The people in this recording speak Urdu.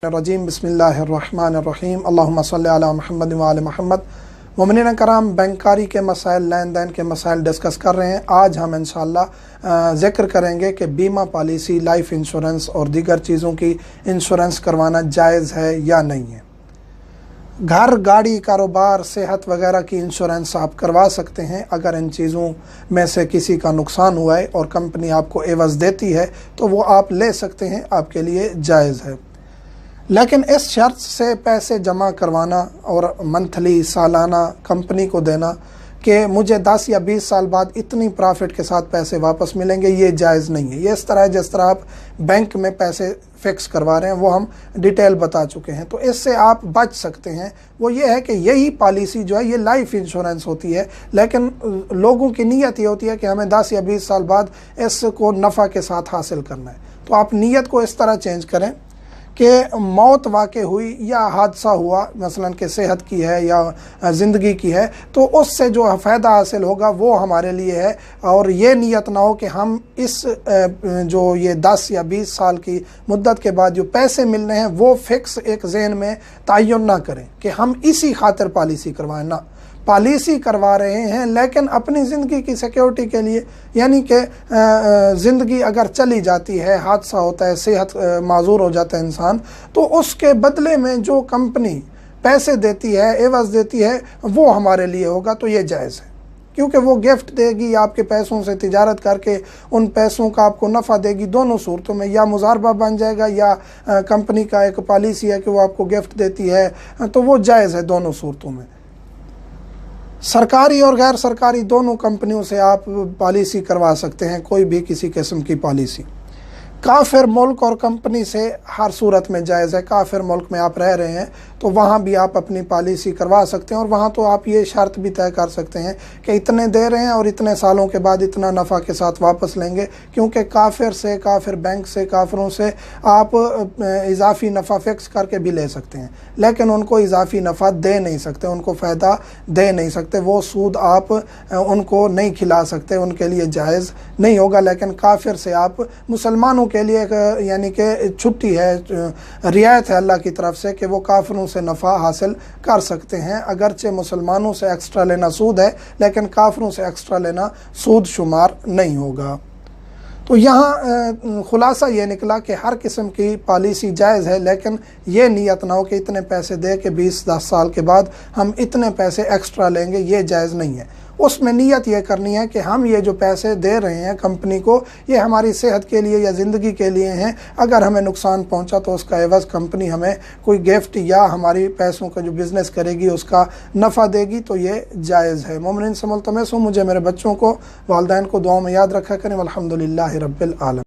الرجیم بسم اللہ الرحمن الرحیم اللہم صلی علی محمد وعلی محمد۔ مومنین کرام، بینکاری کے مسائل، لین دین کے مسائل ڈسکس کر رہے ہیں۔ آج ہم انشاءاللہ ذکر کریں گے کہ بیمہ پالیسی، لائف انشورنس اور دیگر چیزوں کی انشورنس کروانا جائز ہے یا نہیں ہے۔ گھر، گاڑی، کاروبار، صحت وغیرہ کی انشورنس آپ کروا سکتے ہیں اگر ان چیزوں میں سے کسی کا نقصان ہوا ہے اور کمپنی آپ کو عوض دیتی ہے تو وہ آپ لے سکتے ہیں، آپ کے لیے جائز ہے۔ لیکن اس شرط سے پیسے جمع کروانا اور منتھلی، سالانہ کمپنی کو دینا کہ مجھے 10 یا 20 سال بعد اتنی پرافٹ کے ساتھ پیسے واپس ملیں گے، یہ جائز نہیں ہے۔ یہ اس طرح ہے جس طرح آپ بینک میں پیسے فکس کروا رہے ہیں، وہ ہم ڈیٹیل بتا چکے ہیں۔ تو اس سے آپ بچ سکتے ہیں۔ وہ یہ ہے کہ یہی پالیسی جو ہے یہ لائف انشورنس ہوتی ہے، لیکن لوگوں کی نیت یہ ہوتی ہے کہ ہمیں 10 یا 20 سال بعد اس کو نفع کے ساتھ حاصل کرنا ہے۔ تو آپ نیت کو اس طرح چینج کریں کہ موت واقع ہوئی یا حادثہ ہوا، مثلا کہ صحت کی ہے یا زندگی کی ہے، تو اس سے جو فائدہ حاصل ہوگا وہ ہمارے لیے ہے، اور یہ نیت نہ ہو کہ ہم اس جو یہ 10 یا 20 سال کی مدت کے بعد جو پیسے ملنے ہیں وہ فکس ایک ذہن میں تعین نہ کریں کہ ہم اسی خاطر پالیسی کروائیں۔ نہ، پالیسی کروا رہے ہیں لیکن اپنی زندگی کی سیکیورٹی کے لیے، یعنی کہ زندگی اگر چلی جاتی ہے، حادثہ ہوتا ہے، صحت معذور ہو جاتا ہے انسان، تو اس کے بدلے میں جو کمپنی پیسے دیتی ہے، عوض دیتی ہے، وہ ہمارے لیے ہوگا، تو یہ جائز ہے، کیونکہ وہ گفٹ دے گی، آپ کے پیسوں سے تجارت کر کے ان پیسوں کا آپ کو نفع دے گی۔ دونوں صورتوں میں یا مضاربہ بن جائے گا یا کمپنی کا ایک پالیسی ہے کہ وہ آپ کو گفٹ دیتی ہے، تو وہ جائز ہے دونوں صورتوں میں۔ سرکاری اور غیر سرکاری دونوں کمپنیوں سے آپ پالیسی کروا سکتے ہیں، کوئی بھی کسی قسم کی پالیسی۔ کافر ملک اور کمپنی سے ہر صورت میں جائز ہے۔ کافر ملک میں آپ رہ رہے ہیں تو وہاں بھی آپ اپنی پالیسی کروا سکتے ہیں، اور وہاں تو آپ یہ شرط بھی طے کر سکتے ہیں کہ اتنے دے رہے ہیں اور اتنے سالوں کے بعد اتنا نفع کے ساتھ واپس لیں گے، کیونکہ کافر سے، کافر بینک سے، کافروں سے آپ اضافی نفع فکس کر کے بھی لے سکتے ہیں، لیکن ان کو اضافی نفع دے نہیں سکتے، ان کو فائدہ دے نہیں سکتے، وہ سود آپ ان کو نہیں کھلا سکتے، ان کے لیے جائز نہیں ہوگا۔ لیکن کافر سے آپ، مسلمانوں کے لیے یعنی کہ چھٹی ہے، رعایت ہے اللہ کی طرف سے کہ وہ کافروں سے نفع حاصل کر سکتے ہیں، اگرچہ مسلمانوں سے ایکسٹرا لینا سود ہے، لیکن کافروں سے ایکسٹرا لینا سود شمار نہیں ہوگا۔ تو یہاں خلاصہ یہ نکلا کہ ہر قسم کی پالیسی جائز ہے، لیکن یہ نیت نہ ہو کہ اتنے پیسے دے کے 20-10 سال کے بعد ہم اتنے پیسے ایکسٹرا لیں گے، یہ جائز نہیں ہے۔ اس میں نیت یہ کرنی ہے کہ ہم یہ جو پیسے دے رہے ہیں کمپنی کو، یہ ہماری صحت کے لیے یا زندگی کے لیے ہیں، اگر ہمیں نقصان پہنچا تو اس کا عوض کمپنی ہمیں کوئی گفٹ یا ہماری پیسوں کا جو بزنس کرے گی اس کا نفع دے گی، تو یہ جائز ہے۔ مومنین سے ملتمس ہوں، مجھے، میرے بچوں کو، والدین کو دعاؤں میں یاد رکھا کریں۔ والحمدللہ رب العالمین۔